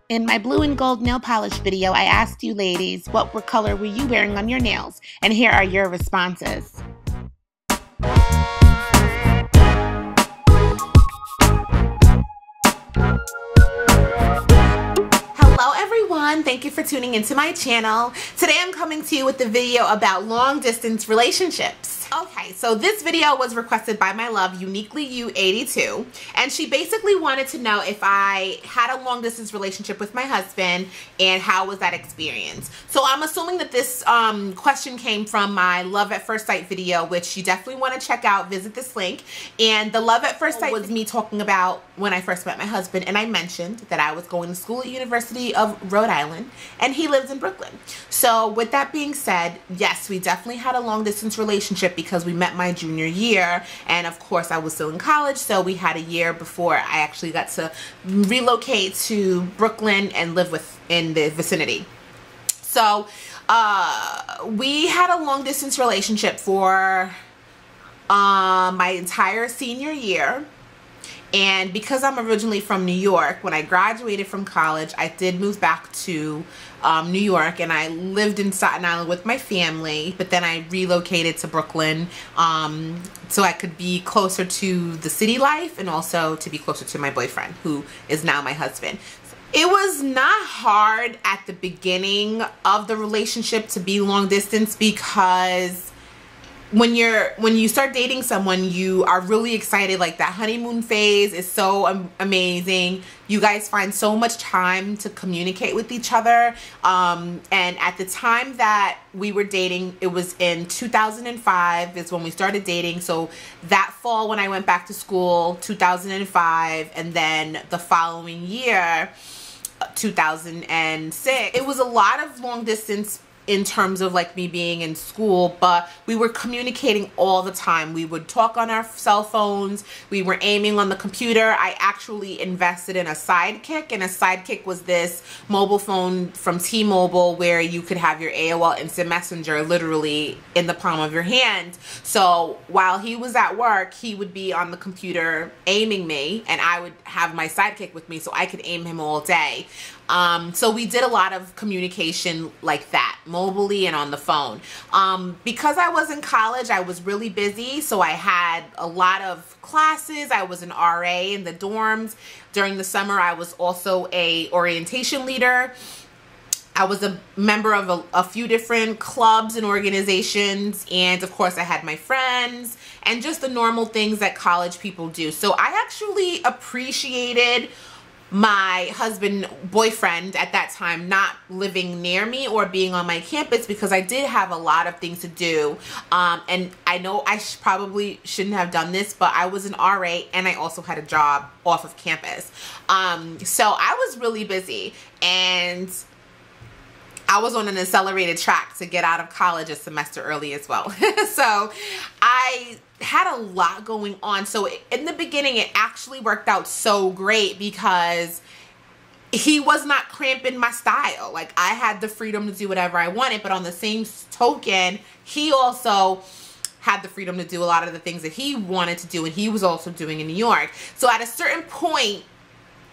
In my blue and gold nail polish video, I asked you ladies, what color were you wearing on your nails? And here are your responses. Hello everyone, thank you for tuning into my channel. Today I'm coming to you with a video about long distance relationships. Okay, so this video was requested by my love, Uniquely You 82, and she basically wanted to know if I had a long distance relationship with my husband and how was that experience. So I'm assuming that this question came from my Love at First Sight video, which you definitely want to check out. Visit this link. And the Love at First Sight was me talking about when I first met my husband, and I mentioned that I was going to school at University of Rhode Island and he lives in Brooklyn. So with that being said, yes, we definitely had a long distance relationship because we met my junior year, and of course I was still in college, so we had a year before I actually got to relocate to Brooklyn and live in the vicinity. So we had a long distance relationship for my entire senior year. And because I'm originally from New York, when I graduated from college, I did move back to New York, and I lived in Staten Island with my family, but then I relocated to Brooklyn so I could be closer to the city life and also to be closer to my boyfriend, who is now my husband. It was not hard at the beginning of the relationship to be long distance because when you start dating someone, you are really excited. Like, that honeymoon phase is so amazing. You guys find so much time to communicate with each other. And at the time that we were dating, it was in 2005 is when we started dating. So that fall when I went back to school, 2005, and then the following year, 2006, it was a lot of long distance in terms of like me being in school, but we were communicating all the time. We would talk on our cell phones. We were aiming on the computer. I actually invested in a Sidekick, and a Sidekick was this mobile phone from T-Mobile where you could have your AOL Instant Messenger literally in the palm of your hand. So while he was at work, he would be on the computer aiming me, and I would have my Sidekick with me so I could aim him all day. So we did a lot of communication like that, mobily and on the phone. Because I was in college, I was really busy, so I had a lot of classes. I was an RA in the dorms. During the summer, I was also a orientation leader. I was a member of a few different clubs and organizations, and of course I had my friends and just the normal things that college people do. So I actually appreciated my boyfriend at that time not living near me or being on my campus, because I did have a lot of things to do. And I know I probably shouldn't have done this, but I was an RA and I also had a job off of campus. So I was really busy, and I was on an accelerated track to get out of college a semester early as well. So I had a lot going on. So in the beginning, it actually worked out so great because he was not cramping my style. Like, I had the freedom to do whatever I wanted, but on the same token, he also had the freedom to do a lot of the things that he wanted to do, and he was also doing in New York. So at a certain point,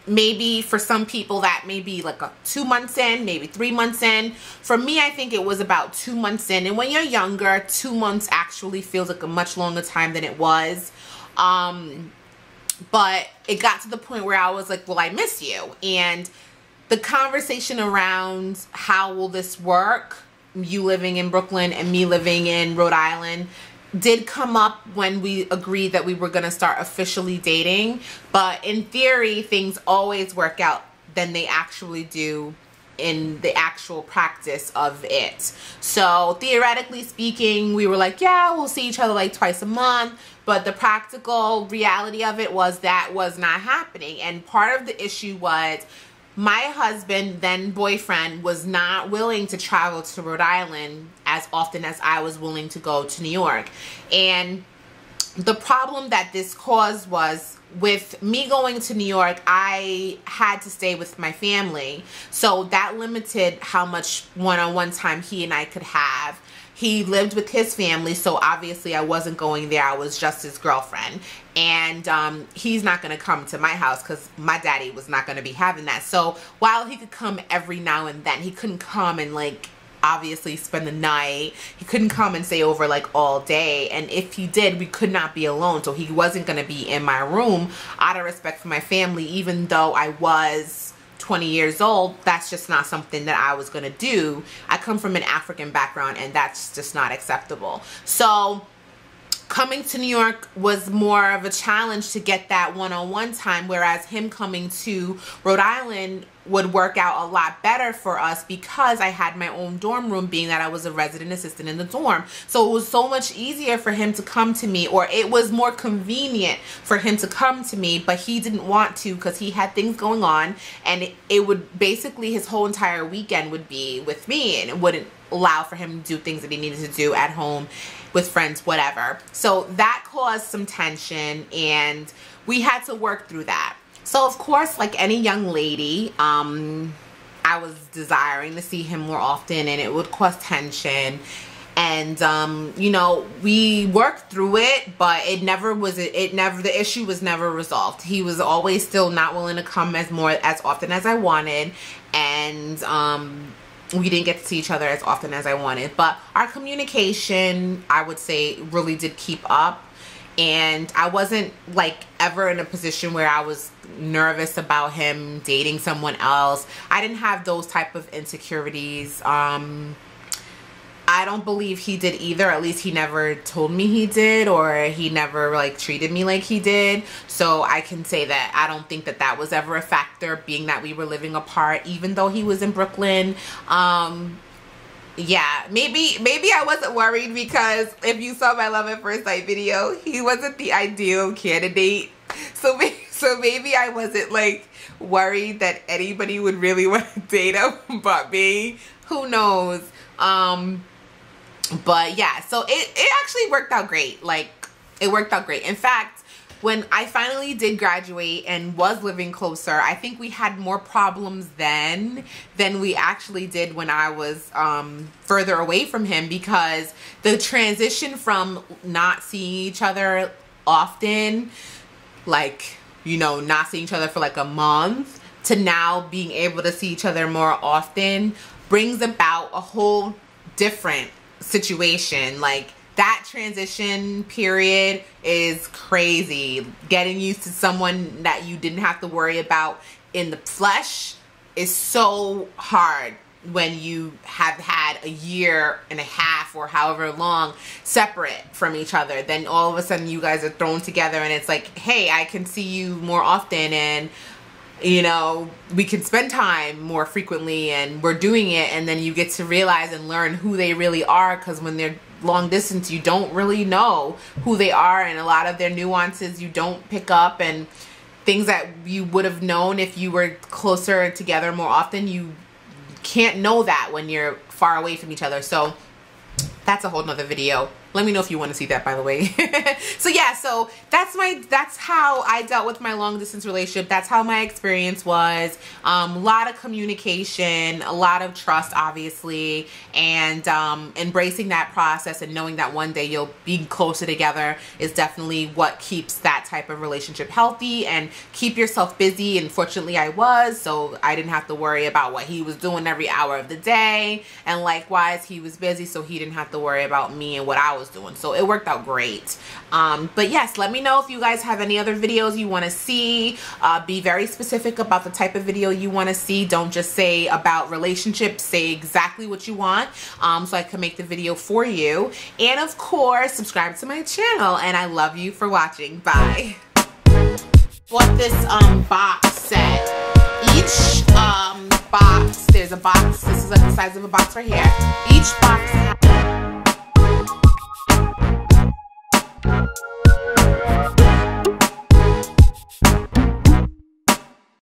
maybe for some people that may be like 2 months in, maybe 3 months in. For me, I think it was about 2 months in. And when you're younger, 2 months actually feels like a much longer time than it was. But it got to the point where I was like, well, I miss you. And the conversation around how will this work, you living in Brooklyn and me living in Rhode Island, did come up when we agreed that we were going to start officially dating. But in theory, things always work out than they actually do in the actual practice of it. So theoretically speaking, we were like, yeah, we'll see each other like twice a month. But the practical reality of it was that was not happening. And part of the issue was my husband, then boyfriend, was not willing to travel to Rhode Island as often as I was willing to go to New York. And the problem that this caused was, with me going to New York, I had to stay with my family. So that limited how much one-on-one time he and I could have. He lived with his family, so obviously I wasn't going there. I was just his girlfriend. And he's not going to come to my house because my daddy was not going to be having that. So while he could come every now and then, he couldn't come and like obviously spend the night. He couldn't come and stay over like all day. And if he did, we could not be alone. So he wasn't going to be in my room out of respect for my family, even though I was 20 years old. That's just not something that I was going to do. I come from an African background and that's just not acceptable. So coming to New York was more of a challenge to get that one-on-one time, whereas him coming to Rhode Island would work out a lot better for us because I had my own dorm room, being that I was a resident assistant in the dorm. So it was so much easier for him to come to me, or it was more convenient for him to come to me, but he didn't want to because he had things going on, and it would basically, his whole entire weekend would be with me, and it wouldn't allow for him to do things that he needed to do at home with friends, whatever. So that caused some tension, and we had to work through that. So of course, like any young lady, I was desiring to see him more often, and it would cause tension. And you know, we worked through it, but the issue was never resolved. He was always still not willing to come as often as I wanted, and we didn't get to see each other as often as I wanted. But our communication, I would say, really did keep up. And I wasn't like ever in a position where I was nervous about him dating someone else. I didn't have those type of insecurities. I don't believe he did either. At least he never told me he did, or he never like treated me like he did. So I can say that I don't think that that was ever a factor, being that we were living apart, even though he was in Brooklyn. Yeah, maybe I wasn't worried because if you saw my Love at First Sight video, he wasn't the ideal candidate. So maybe I wasn't like worried that anybody would really want to date him but me. Who knows? But yeah, so it actually worked out great. Like, it worked out great. In fact, when I finally did graduate and was living closer, I think we had more problems then than we actually did when I was further away from him, because the transition from not seeing each other often, like, you know, not seeing each other for like a month, to now being able to see each other more often brings about a whole different situation. Like, that transition period is crazy. Getting used to someone that you didn't have to worry about in the flesh is so hard when you have had a year and a half or however long separate from each other. Then all of a sudden you guys are thrown together and it's like, hey, I can see you more often, and you know, we can spend time more frequently, and we're doing it. And then you get to realize and learn who they really are, because when they're long distance, you don't really know who they are, and a lot of their nuances you don't pick up, and things that you would have known if you were closer together more often, you can't know that when you're far away from each other. So that's a whole nother video. Let me know if you want to see that, by the way. So yeah, so that's how I dealt with my long distance relationship. That's how my experience was. A lot of communication, a lot of trust, obviously, and embracing that process and knowing that one day you'll be closer together is definitely what keeps that type of relationship healthy. And keep yourself busy, and fortunately I was, so I didn't have to worry about what he was doing every hour of the day, and likewise he was busy, so he didn't have to worry about me and what I was doing. So it worked out great. But yes, let me know if you guys have any other videos you want to see. Be very specific about the type of video you want to see. Don't just say about relationships. Say exactly what you want, so I can make the video for you. And of course, subscribe to my channel, and I love you for watching. Bye. Bought this box set. Each box, there's a box, this is like the size of a box right here. Each box